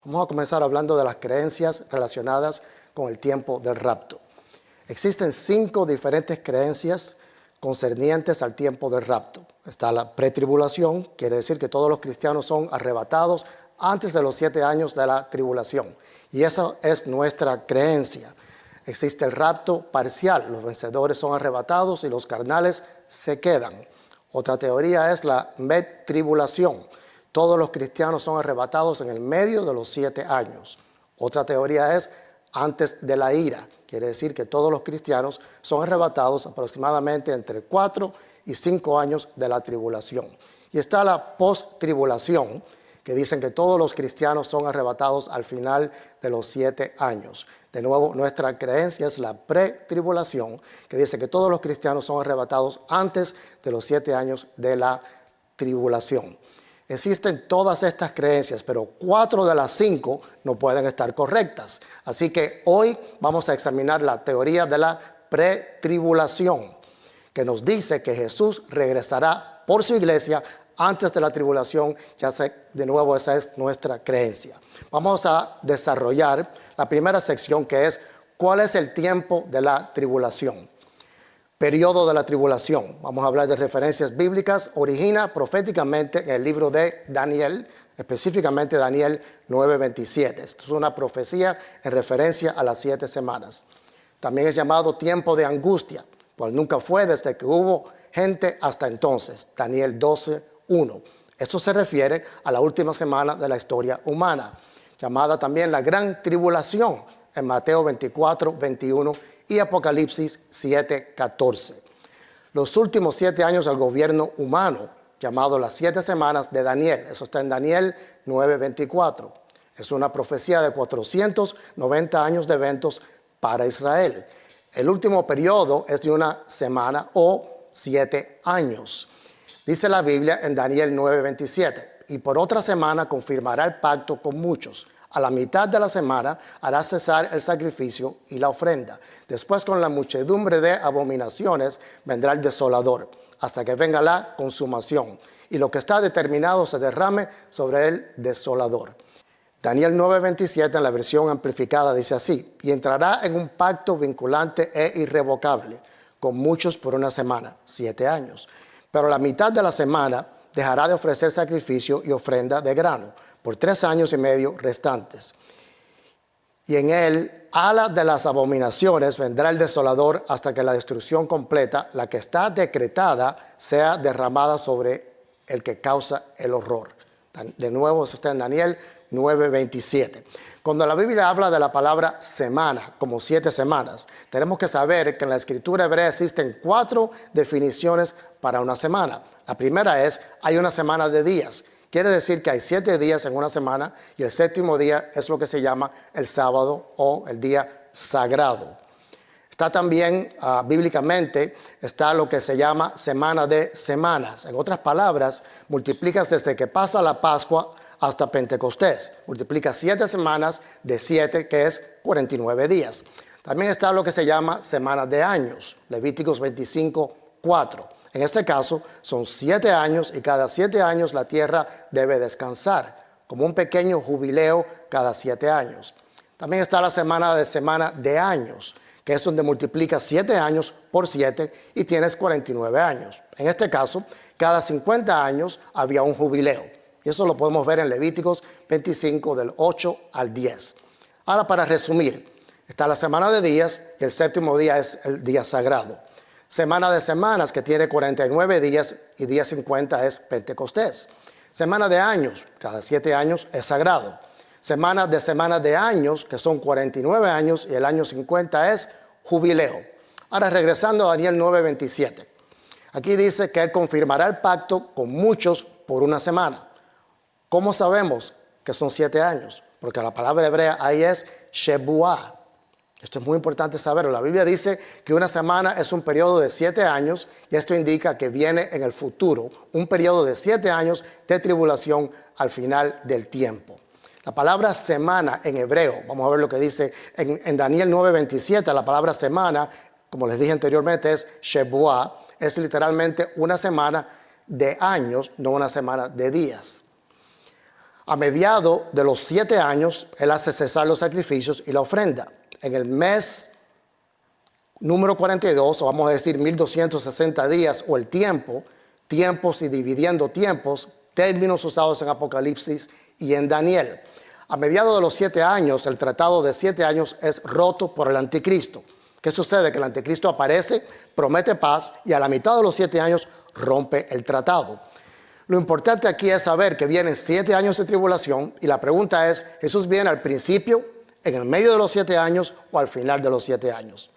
Vamos a comenzar hablando de las creencias relacionadas con el tiempo del rapto. Existen 5 diferentes creencias concernientes al tiempo del rapto. Está la pretribulación, quiere decir que todos los cristianos son arrebatados antes de los 7 años de la tribulación. Y esa es nuestra creencia. Existe el rapto parcial, los vencedores son arrebatados y los carnales se quedan. Otra teoría es la medtribulación. Todos los cristianos son arrebatados en el medio de los 7 años. Otra teoría es antes de la ira. Quiere decir que todos los cristianos son arrebatados aproximadamente entre 4 y 5 años de la tribulación. Y está la post-tribulación, que dicen que todos los cristianos son arrebatados al final de los 7 años. De nuevo, nuestra creencia es la pretribulación, que dice que todos los cristianos son arrebatados antes de los 7 años de la tribulación. Existen todas estas creencias, pero 4 de las 5 no pueden estar correctas. Así que hoy vamos a examinar la teoría de la pretribulación, que nos dice que Jesús regresará por su iglesia antes de la tribulación. Ya sé, de nuevo, esa es nuestra creencia. Vamos a desarrollar la primera sección, que es ¿cuál es el tiempo de la tribulación? Periodo de la tribulación. Vamos a hablar de referencias bíblicas. Origina proféticamente en el libro de Daniel, específicamente Daniel 9:27. Esto es una profecía en referencia a las 7 semanas. También es llamado tiempo de angustia, cual nunca fue desde que hubo gente hasta entonces. Daniel 12:1. Esto se refiere a la última semana de la historia humana, llamada también la gran tribulación en Mateo 24:21 y Apocalipsis 7:14. Los últimos 7 años del gobierno humano, llamado las 7 semanas de Daniel. Eso está en Daniel 9:24. Es una profecía de 490 años de eventos para Israel. El último periodo es de una semana o 7 años. Dice la Biblia en Daniel 9:27, y por otra semana confirmará el pacto con muchos. A la mitad de la semana hará cesar el sacrificio y la ofrenda. Después, con la muchedumbre de abominaciones, vendrá el desolador, hasta que venga la consumación, y lo que está determinado se derrame sobre el desolador. Daniel 9:27 en la versión amplificada dice así: y entrará en un pacto vinculante e irrevocable con muchos por una semana, 7 años. Pero a la mitad de la semana dejará de ofrecer sacrificio y ofrenda de grano por 3 años y medio restantes. Y en él, ala de las abominaciones, vendrá el desolador hasta que la destrucción completa, la que está decretada, sea derramada sobre el que causa el horror. De nuevo, eso está en Daniel 9:27. Cuando la Biblia habla de la palabra semana, como 7 semanas, tenemos que saber que en la escritura hebrea existen 4 definiciones para una semana. La primera es, hay una semana de días. Quiere decir que hay 7 días en una semana y el 7º día es lo que se llama el sábado o el día sagrado. Está también, bíblicamente, está lo que se llama semana de semanas. En otras palabras, multiplicas desde que pasa la Pascua hasta Pentecostés. Multiplica 7 semanas de 7, que es 49 días. También está lo que se llama semana de años. Levíticos 25:4. En este caso, son 7 años y cada 7 años la tierra debe descansar, como un pequeño jubileo cada 7 años. También está la semana de años, que es donde multiplicas 7 años por 7 y tienes 49 años. En este caso, cada 50 años había un jubileo. Y eso lo podemos ver en Levíticos 25, del 8 al 10. Ahora, para resumir, está la semana de días y el 7º día es el día sagrado. Semana de semanas, que tiene 49 días y día 50 es Pentecostés. Semana de años, cada 7 años es sagrado. Semana de años, que son 49 años y el año 50 es jubileo. Ahora, regresando a Daniel 9:27. Aquí dice que él confirmará el pacto con muchos por una semana. ¿Cómo sabemos que son 7 años? Porque la palabra hebrea ahí es Shebuah. Esto es muy importante saberlo. La Biblia dice que una semana es un periodo de 7 años y esto indica que viene en el futuro un periodo de 7 años de tribulación al final del tiempo. La palabra semana en hebreo, vamos a ver lo que dice en Daniel 9:27, la palabra semana, como les dije anteriormente, es Shebuah, es literalmente una semana de años, no una semana de días. A mediados de los 7 años, Él hace cesar los sacrificios y la ofrenda. En el mes número 42, o vamos a decir 1260 días, o el tiempo, tiempos y dividiendo tiempos, términos usados en Apocalipsis y en Daniel. A mediados de los 7 años, el tratado de 7 años es roto por el anticristo. ¿Qué sucede? Que el anticristo aparece, promete paz y a la mitad de los 7 años rompe el tratado. Lo importante aquí es saber que vienen 7 años de tribulación y la pregunta es, ¿Jesús viene al principio, en el medio de los 7 años o al final de los 7 años?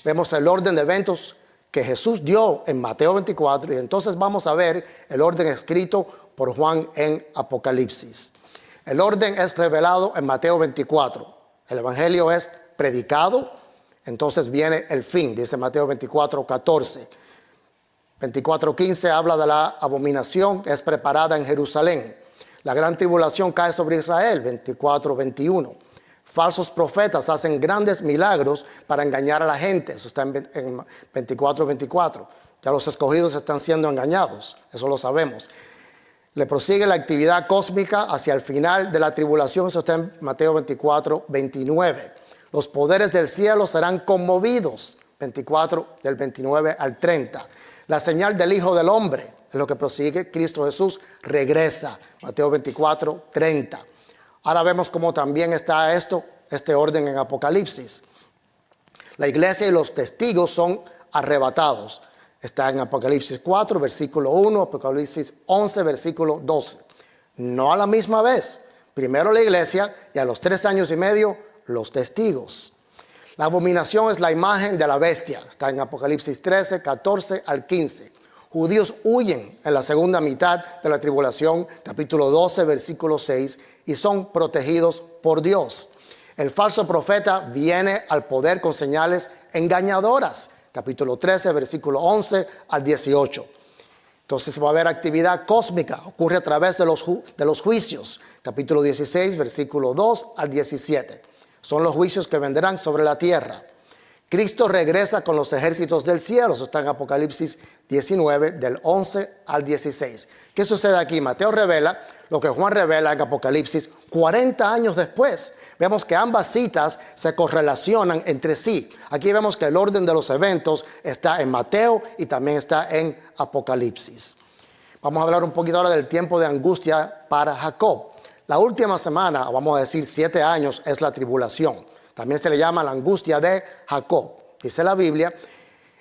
Vemos el orden de eventos que Jesús dio en Mateo 24 y entonces vamos a ver el orden escrito por Juan en Apocalipsis. El orden es revelado en Mateo 24. El evangelio es predicado, entonces viene el fin, dice Mateo 24, 14. 24:15 habla de la abominación que es preparada en Jerusalén. La gran tribulación cae sobre Israel, 24:21. Falsos profetas hacen grandes milagros para engañar a la gente. Eso está en 24:24. Ya los escogidos están siendo engañados, eso lo sabemos. Le prosigue la actividad cósmica hacia el final de la tribulación, eso está en Mateo 24:29. Los poderes del cielo serán conmovidos, 24 del 29 al 30. La señal del Hijo del Hombre es lo que prosigue. Cristo Jesús regresa. Mateo 24, 30. Ahora vemos cómo también está este orden en Apocalipsis. La iglesia y los testigos son arrebatados. Está en Apocalipsis 4, versículo 1, Apocalipsis 11, versículo 12. No a la misma vez. Primero la iglesia y a los 3 años y medio los testigos. La abominación es la imagen de la bestia. Está en Apocalipsis 13, 14 al 15. Judíos huyen en la segunda mitad de la tribulación, capítulo 12, versículo 6, y son protegidos por Dios. El falso profeta viene al poder con señales engañadoras, capítulo 13, versículo 11 al 18. Entonces va a haber actividad cósmica, ocurre a través de los juicios, capítulo 16, versículo 2 al 17. Son los juicios que vendrán sobre la tierra. Cristo regresa con los ejércitos del cielo. Eso está en Apocalipsis 19, del 11 al 16. ¿Qué sucede aquí? Mateo revela lo que Juan revela en Apocalipsis 40 años después. Vemos que ambas citas se correlacionan entre sí. Aquí vemos que el orden de los eventos está en Mateo y también está en Apocalipsis. Vamos a hablar un poquito ahora del tiempo de angustia para Jacob. La última semana, vamos a decir 7 años, es la tribulación. También se le llama la angustia de Jacob. Dice la Biblia,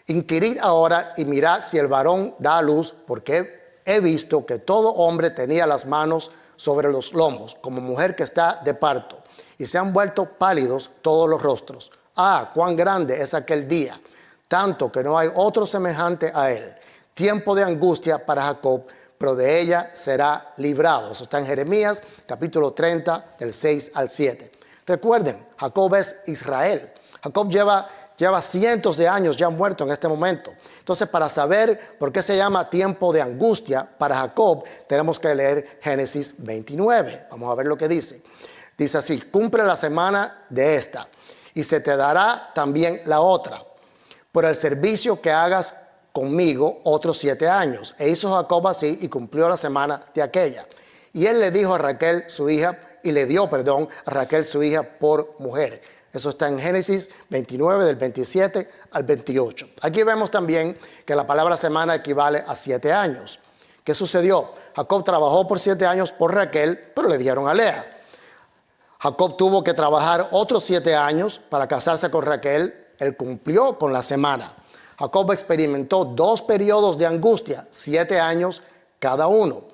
inquirid ahora y mirad si el varón da a luz, porque he visto que todo hombre tenía las manos sobre los lomos, como mujer que está de parto, y se han vuelto pálidos todos los rostros. Ah, cuán grande es aquel día, tanto que no hay otro semejante a él. Tiempo de angustia para Jacob, pero de ella será librado. Eso está en Jeremías, capítulo 30, del 6 al 7. Recuerden, Jacob es Israel. Jacob lleva cientos de años ya muerto en este momento. Entonces, para saber por qué se llama tiempo de angustia para Jacob, tenemos que leer Génesis 29. Vamos a ver lo que dice. Dice así, cumple la semana de esta, y se te dará también la otra, por el servicio que hagas conmigo otros 7 años. E hizo Jacob así y cumplió la semana de aquella. Y él le dijo a Raquel, su hija, y le dio, a Raquel, su hija, por mujer. Eso está en Génesis 29, del 27 al 28. Aquí vemos también que la palabra semana equivale a 7 años. ¿Qué sucedió? Jacob trabajó por 7 años por Raquel, pero le dieron a Lea. Jacob tuvo que trabajar otros 7 años para casarse con Raquel. Él cumplió con la semana. Jacob experimentó 2 periodos de angustia, 7 años cada uno.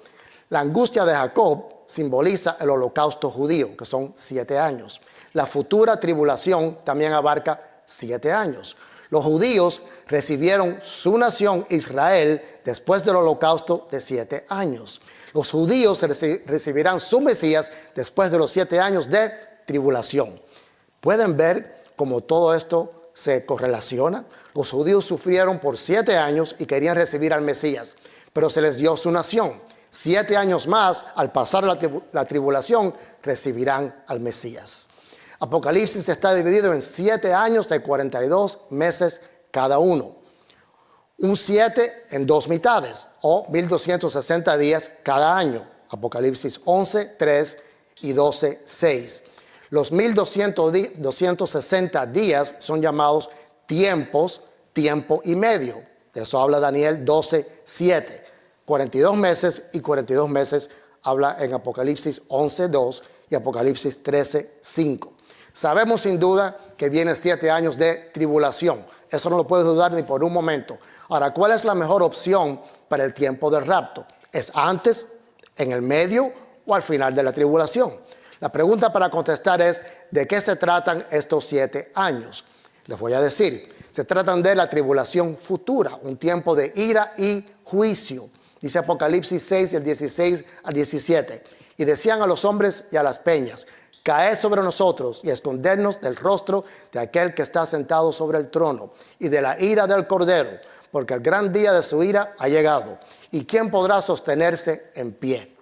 La angustia de Jacob simboliza el holocausto judío, que son 7 años. La futura tribulación también abarca 7 años. Los judíos recibieron su nación Israel después del holocausto de 7 años. Los judíos recibirán su Mesías después de los 7 años de tribulación. ¿Pueden ver cómo todo esto se correlaciona? Los judíos sufrieron por 7 años y querían recibir al Mesías, pero se les dio su nación. 7 años más, al pasar la tribulación, recibirán al Mesías. Apocalipsis está dividido en 7 años de 42 meses cada uno. Un 7 en 2 mitades, o 1260 días cada año. Apocalipsis 11, 3 y 12, 6. Los 1260 días son llamados tiempos, tiempo y medio. De eso habla Daniel 12, 7. 42 meses y 42 meses habla en Apocalipsis 11, 2 y Apocalipsis 13, 5. Sabemos sin duda que vienen 7 años de tribulación. Eso no lo puedes dudar ni por un momento. Ahora, ¿cuál es la mejor opción para el tiempo del rapto? ¿Es antes, en el medio o al final de la tribulación? La pregunta para contestar es, ¿de qué se tratan estos 7 años? Les voy a decir, se tratan de la tribulación futura, un tiempo de ira y juicio. Dice Apocalipsis 6, del 16 al 17. Y decían a los hombres y a las peñas, caed sobre nosotros y escondernos del rostro de aquel que está sentado sobre el trono y de la ira del Cordero, porque el gran día de su ira ha llegado. ¿Y quién podrá sostenerse en pie?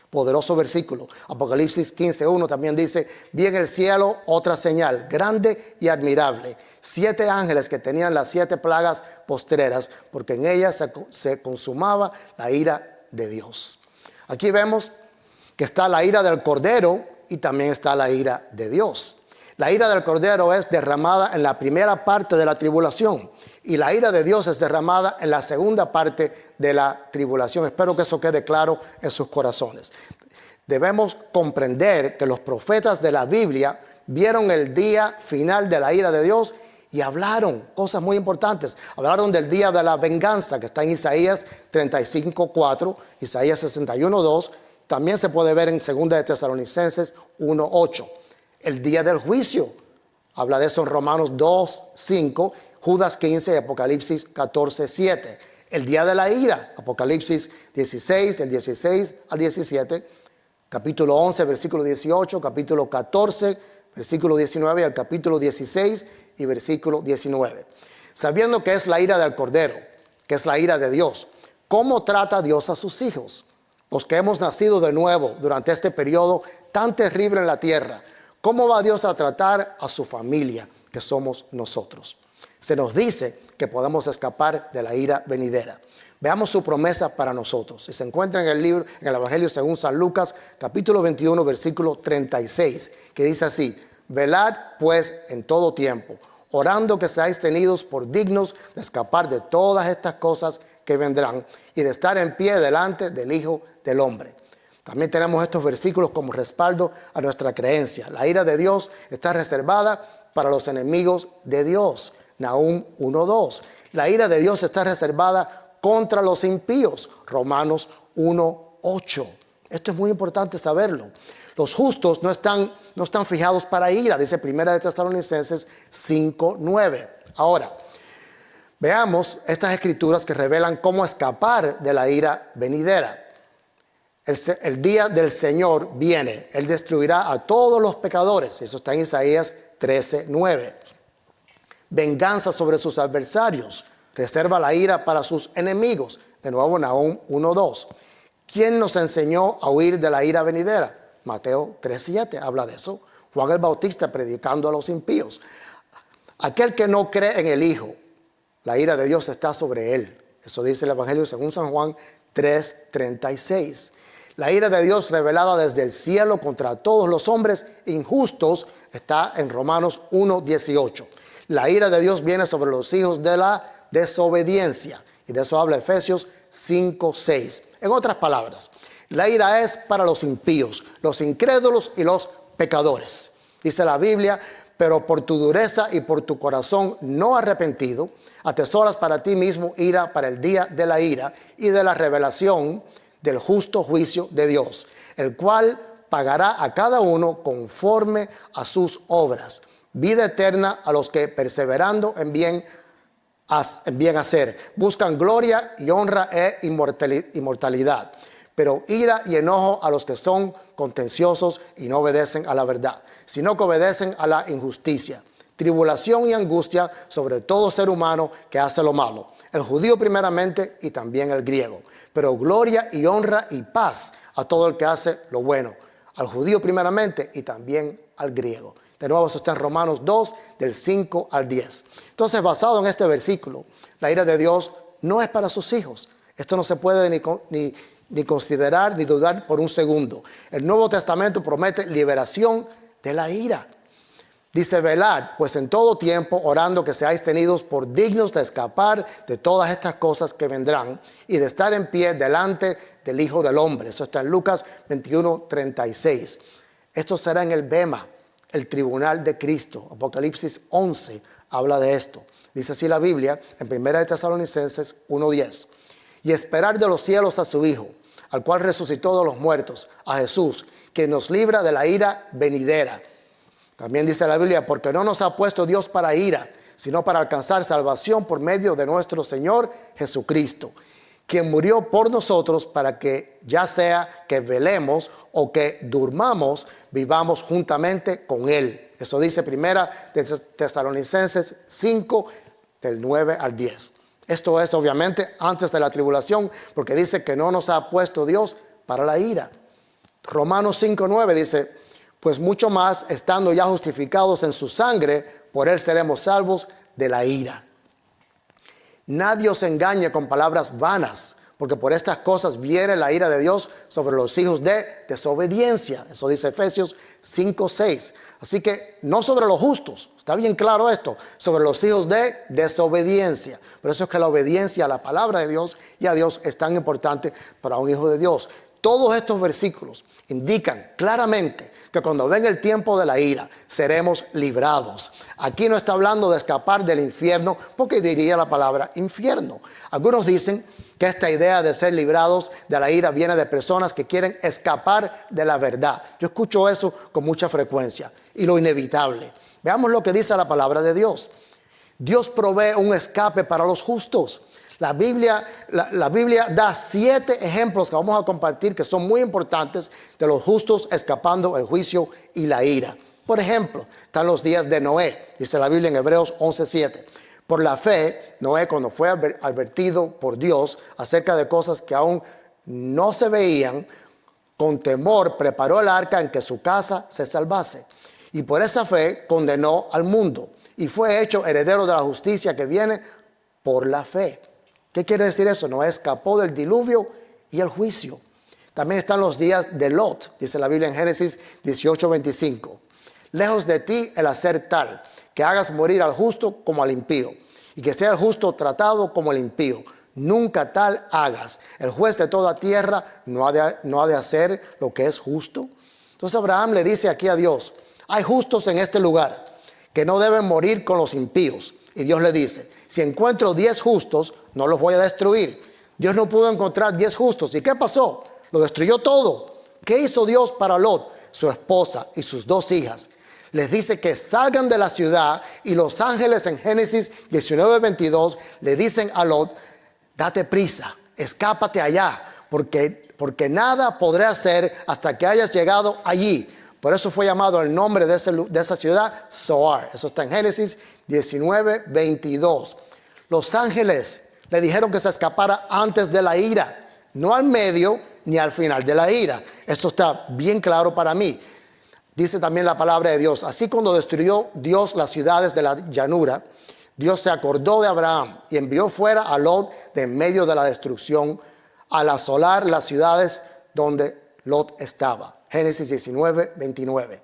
Poderoso versículo. Apocalipsis 15:1 también dice, vi en el cielo otra señal, grande y admirable. 7 ángeles que tenían las 7 plagas postreras, porque en ellas se consumaba la ira de Dios. Aquí vemos que está la ira del Cordero y también está la ira de Dios. La ira del Cordero es derramada en la primera parte de la tribulación y la ira de Dios es derramada en la segunda parte de la tribulación. Espero que eso quede claro en sus corazones. Debemos comprender que los profetas de la Biblia vieron el día final de la ira de Dios y hablaron cosas muy importantes. Hablaron del día de la venganza que está en Isaías 35:4, Isaías 61:2. También se puede ver en 2 de Tesalonicenses 1:8. El día del juicio, habla de eso en Romanos 2:5, Judas 15 y Apocalipsis 14:7. El día de la ira, Apocalipsis 16, del 16 al 17, capítulo 11, versículo 18, capítulo 14, versículo 19 al capítulo 16 y versículo 19. Sabiendo que es la ira del Cordero, que es la ira de Dios, ¿cómo trata Dios a sus hijos? Los que hemos nacido de nuevo durante este periodo tan terrible en la tierra, ¿cómo va Dios a tratar a su familia, que somos nosotros? Se nos dice que podemos escapar de la ira venidera. Veamos su promesa para nosotros. Y se encuentra en el libro, en el Evangelio según San Lucas, capítulo 21, versículo 36, que dice así: velad pues en todo tiempo, orando que seáis tenidos por dignos de escapar de todas estas cosas que vendrán y de estar en pie delante del Hijo del Hombre. También tenemos estos versículos como respaldo a nuestra creencia. La ira de Dios está reservada para los enemigos de Dios. Nahum 1:2. La ira de Dios está reservada contra los impíos. Romanos 1:8. Esto es muy importante saberlo. Los justos no están fijados para ira, dice 1 de Tesalonicenses 5:9. Ahora, veamos estas escrituras que revelan cómo escapar de la ira venidera. El día del Señor viene. Él destruirá a todos los pecadores. Eso está en Isaías 13:9. Venganza sobre sus adversarios. Reserva la ira para sus enemigos. De nuevo, Nahum 1:2. ¿Quién nos enseñó a huir de la ira venidera? Mateo 3:7 habla de eso. Juan el Bautista predicando a los impíos. Aquel que no cree en el Hijo, la ira de Dios está sobre él. Eso dice el Evangelio según San Juan 3:36. La ira de Dios revelada desde el cielo contra todos los hombres injustos está en Romanos 1:18. La ira de Dios viene sobre los hijos de la desobediencia. Y de eso habla Efesios 5:6. En otras palabras, la ira es para los impíos, los incrédulos y los pecadores. Dice la Biblia, pero por tu dureza y por tu corazón no arrepentido, atesoras para ti mismo ira para el día de la ira y de la revelación del justo juicio de Dios, el cual pagará a cada uno conforme a sus obras. Vida eterna a los que perseverando en bien hacer, buscan gloria y honra e inmortalidad. Pero ira y enojo a los que son contenciosos y no obedecen a la verdad, sino que obedecen a la injusticia. Tribulación y angustia sobre todo ser humano que hace lo malo, el judío primeramente y también el griego. Pero gloria y honra y paz a todo el que hace lo bueno, al judío primeramente y también al griego. De nuevo, eso está en Romanos 2, del 5 al 10. Entonces, basado en este versículo, la ira de Dios no es para sus hijos. Esto no se puede ni ni considerar, ni dudar por un segundo. El Nuevo Testamento promete liberación de la ira. Dice, velad, pues en todo tiempo, orando que seáis tenidos por dignos de escapar de todas estas cosas que vendrán y de estar en pie delante del Hijo del Hombre. Eso está en Lucas 21:36. Esto será en el Bema, el tribunal de Cristo. Apocalipsis 11 habla de esto. Dice así la Biblia en 1 de Tesalonicenses 1:10. Y esperar de los cielos a su Hijo, al cual resucitó de los muertos, a Jesús, que nos libra de la ira venidera. También dice la Biblia, porque no nos ha puesto Dios para ira, sino para alcanzar salvación por medio de nuestro Señor Jesucristo, quien murió por nosotros para que ya sea que velemos o que durmamos, vivamos juntamente con Él. Eso dice 1 de Tesalonicenses 5, del 9 al 10. Esto es obviamente antes de la tribulación, porque dice que no nos ha puesto Dios para la ira. Romanos 5:9 dice, pues mucho más, estando ya justificados en su sangre, por él seremos salvos de la ira. Nadie os engañe con palabras vanas, porque por estas cosas viene la ira de Dios sobre los hijos de desobediencia. Eso dice Efesios 5:6. Así que no sobre los justos, está bien claro esto, sobre los hijos de desobediencia. Por eso es que la obediencia a la palabra de Dios y a Dios es tan importante para un hijo de Dios. Todos estos versículos indican claramente que cuando venga el tiempo de la ira, seremos librados. Aquí no está hablando de escapar del infierno, porque diría la palabra infierno. Algunos dicen que esta idea de ser librados de la ira viene de personas que quieren escapar de la verdad. Yo escucho eso con mucha frecuencia y lo inevitable. Veamos lo que dice la palabra de Dios. Dios provee un escape para los justos. La Biblia da 7 ejemplos que vamos a compartir que son muy importantes de los justos escapando el juicio y la ira. Por ejemplo, están los días de Noé, dice la Biblia en Hebreos 11:7. Por la fe, Noé, cuando fue advertido por Dios acerca de cosas que aún no se veían, con temor preparó el arca en que su casa se salvase. Y por esa fe condenó al mundo y fue hecho heredero de la justicia que viene por la fe. ¿Qué quiere decir eso? Noé escapó del diluvio y el juicio. También están los días de Lot, dice la Biblia en Génesis 18:25. Lejos de ti el hacer tal, que hagas morir al justo como al impío, y que sea el justo tratado como el impío. Nunca tal hagas. El juez de toda tierra no ha de hacer lo que es justo. Entonces Abraham le dice aquí a Dios, hay justos en este lugar que no deben morir con los impíos. Y Dios le dice, si encuentro 10 justos, no los voy a destruir. Dios no pudo encontrar 10 justos. ¿Y qué pasó? Lo destruyó todo. ¿Qué hizo Dios para Lot? Su esposa y sus 2 hijas. Les dice que salgan de la ciudad y los ángeles en Génesis 19:22 le dicen a Lot, date prisa, escápate allá, porque nada podré hacer hasta que hayas llegado allí. Por eso fue llamado el nombre de esa ciudad Zoar. Eso está en Génesis 19:22. Los ángeles le dijeron que se escapara antes de la ira, no al medio ni al final de la ira. Esto está bien claro para mí. Dice también la palabra de Dios, así cuando destruyó Dios las ciudades de la llanura, Dios se acordó de Abraham y envió fuera a Lot de en medio de la destrucción al asolar las ciudades donde Lot estaba. Génesis 19:29.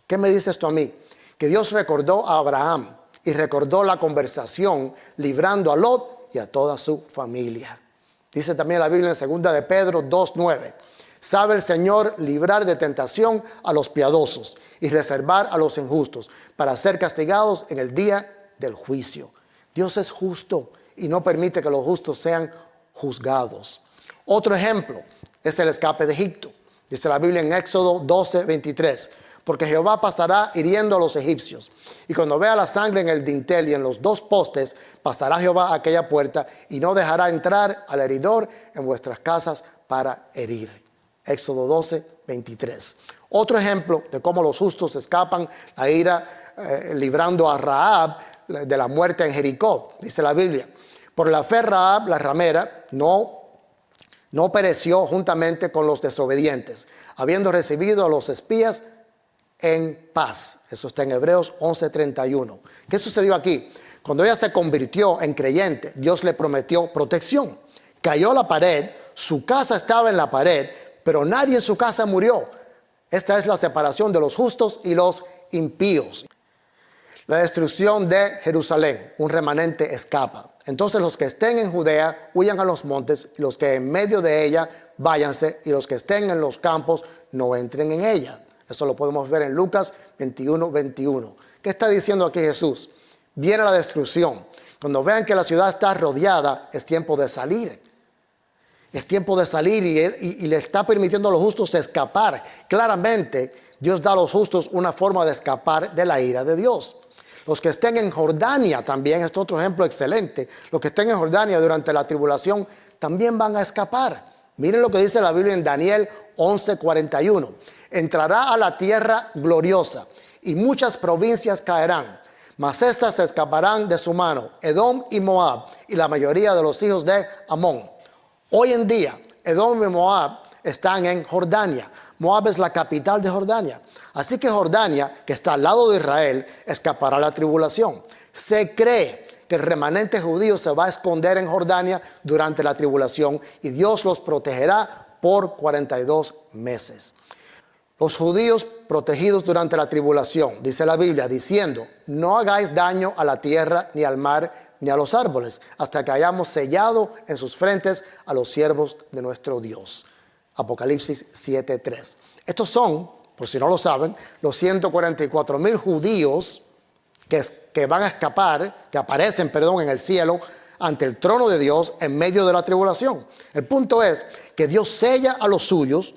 ¿Qué me dice esto a mí? Que Dios recordó a Abraham y recordó la conversación librando a Lot y a toda su familia. Dice también la Biblia en 2 de Pedro 2:9. Sabe el Señor librar de tentación a los piadosos y reservar a los injustos para ser castigados en el día del juicio. Dios es justo y no permite que los justos sean juzgados. Otro ejemplo es el escape de Egipto. Dice la Biblia en Éxodo 12:23. Porque Jehová pasará hiriendo a los egipcios. Y cuando vea la sangre en el dintel y en los 2 postes, pasará Jehová a aquella puerta y no dejará entrar al heridor en vuestras casas para herir. Éxodo 12:23. Otro ejemplo de cómo los justos escapan la ira librando a Rahab de la muerte en Jericó. Dice la Biblia. Por la fe Rahab, la ramera, no pereció juntamente con los desobedientes, habiendo recibido a los espías en paz. Eso está en Hebreos 11:31. ¿Qué sucedió aquí? Cuando ella se convirtió en creyente, Dios le prometió protección. Cayó la pared, su casa estaba en la pared, pero nadie en su casa murió. Esta es la separación de los justos y los impíos. La destrucción de Jerusalén, un remanente escapa. Entonces los que estén en Judea huyan a los montes, y los que en medio de ella váyanse, y los que estén en los campos no entren en ella. Eso lo podemos ver en Lucas 21:21. ¿Qué está diciendo aquí Jesús? Viene la destrucción. Cuando vean que la ciudad está rodeada, es tiempo de salir. Es tiempo de salir y le está permitiendo a los justos escapar. Claramente, Dios da a los justos una forma de escapar de la ira de Dios. Los que estén en Jordania también, este es otro ejemplo excelente. Los que estén en Jordania durante la tribulación también van a escapar. Miren lo que dice la Biblia en Daniel 11:41. Entrará a la tierra gloriosa y muchas provincias caerán, mas estas se escaparán de su mano, Edom y Moab y la mayoría de los hijos de Amón. Hoy en día, Edom y Moab están en Jordania. Moab es la capital de Jordania. Así que Jordania, que está al lado de Israel, escapará a la tribulación. Se cree que el remanente judío se va a esconder en Jordania durante la tribulación y Dios los protegerá por 42 meses. Los judíos protegidos durante la tribulación, dice la Biblia, diciendo, no hagáis daño a la tierra, ni al mar, ni a los árboles, hasta que hayamos sellado en sus frentes a los siervos de nuestro Dios. Apocalipsis 7:3. Estos son, por si no lo saben, los 144,000 judíos que van a escapar, que aparecen, en el cielo, ante el trono de Dios en medio de la tribulación. El punto es que Dios sella a los suyos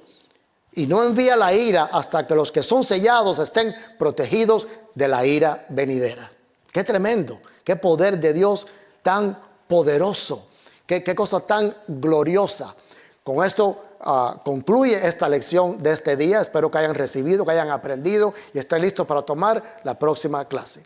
y no envía la ira hasta que los que son sellados estén protegidos de la ira venidera. Qué tremendo, qué poder de Dios tan poderoso, qué cosa tan gloriosa. Con esto concluye esta lección de este día. Espero que hayan recibido, que hayan aprendido y estén listos para tomar la próxima clase.